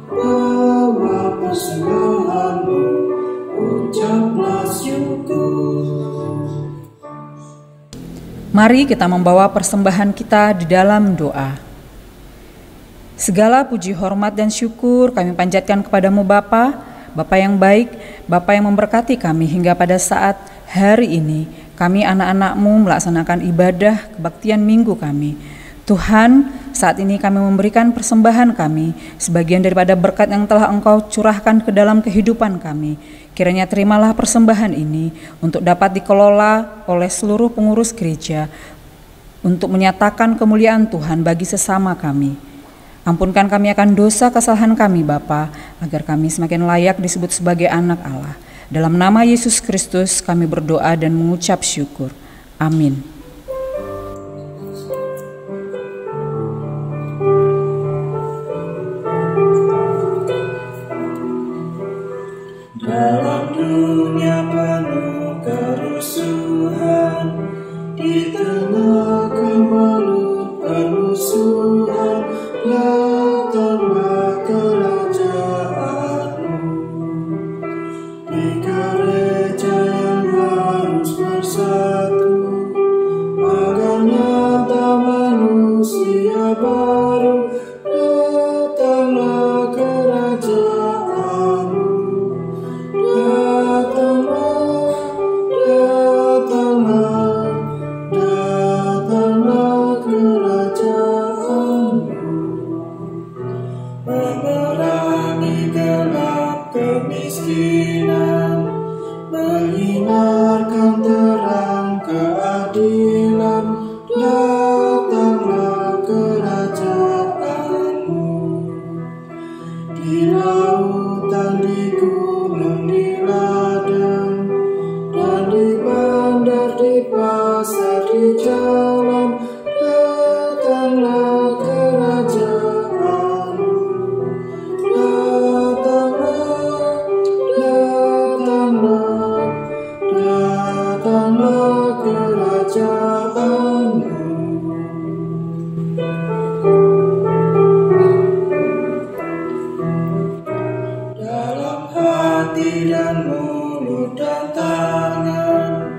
Speaker 3: bawa persembahanmu, ucaplah syukur.
Speaker 1: Mari kita membawa persembahan kita di dalam doa. Segala puji, hormat, dan syukur kami panjatkan kepadamu Bapa, Bapa yang baik, Bapa yang memberkati kami hingga pada saat hari ini kami anak-anak-Mu melaksanakan ibadah kebaktian minggu kami. Tuhan, saat ini kami memberikan persembahan kami, sebagian daripada berkat yang telah Engkau curahkan ke dalam kehidupan kami. Kiranya terimalah persembahan ini untuk dapat dikelola oleh seluruh pengurus gereja untuk menyatakan kemuliaan Tuhan bagi sesama kami. Ampunkan kami akan dosa kesalahan kami Bapa, agar kami semakin layak disebut sebagai anak Allah. Dalam nama Yesus Kristus kami berdoa dan mengucap syukur. Amin.
Speaker 3: Dalam dunia penuh kerusuhan, di tengah kemelut permusuhan, datanglah kerajaanmu. Di gereja yang harus bersatu, agar nyata manusia baru, datanglah kerajaanmu. Datanglah kerajaanmu, memerangi gelap kemiskinan, menyinarkan terang keadilan. Datanglah kerajaanmu, di lautan, di gunung, di ladang, dan di bandar, di pasar, di jalan. Datanglah kerajaanmu, datanglah kerajaanmu. Dalam hati dan mulut dan tangan,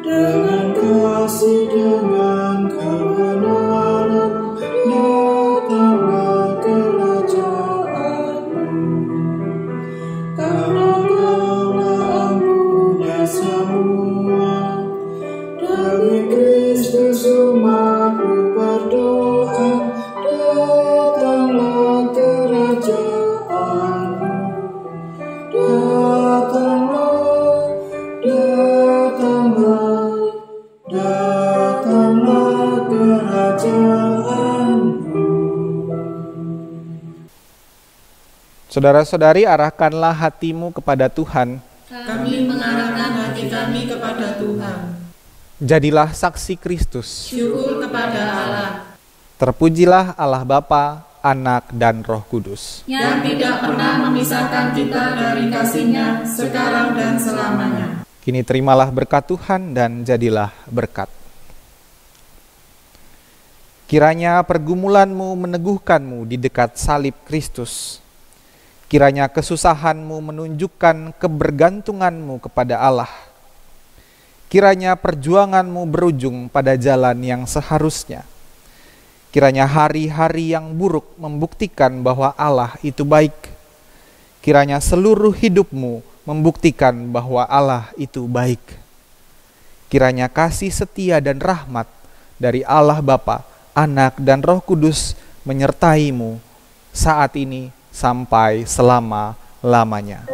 Speaker 3: dengan kasih, dengan kebenaran, datanglah kerajaanmu. Karena Kaulah ampunnya semua, demi Kristus umat-Mu berdoa. Datanglah kerajaanmu, datanglah kerajaanmu.
Speaker 4: Saudara-saudari, arahkanlah hatimu kepada Tuhan.
Speaker 6: Kami mengarahkan hati kami kepada Tuhan.
Speaker 4: Jadilah saksi Kristus.
Speaker 6: Syukur kepada Allah
Speaker 4: Terpujilah Allah Bapa, Anak, dan Roh Kudus.
Speaker 6: yang tidak pernah memisahkan kita dari kasih-Nya sekarang dan selamanya.
Speaker 4: Kini terimalah berkat Tuhan dan jadilah berkat. Kiranya pergumulanmu meneguhkanmu di dekat salib Kristus. Kiranya kesusahanmu menunjukkan kebergantunganmu kepada Allah. Kiranya perjuanganmu berujung pada jalan yang seharusnya. Kiranya hari-hari yang buruk membuktikan bahwa Allah itu baik. Kiranya seluruh hidupmu membuktikan bahwa Allah itu baik. Kiranya kasih setia dan rahmat dari Allah Bapa, Anak, dan Roh Kudus menyertaimu saat ini sampai selama-lamanya.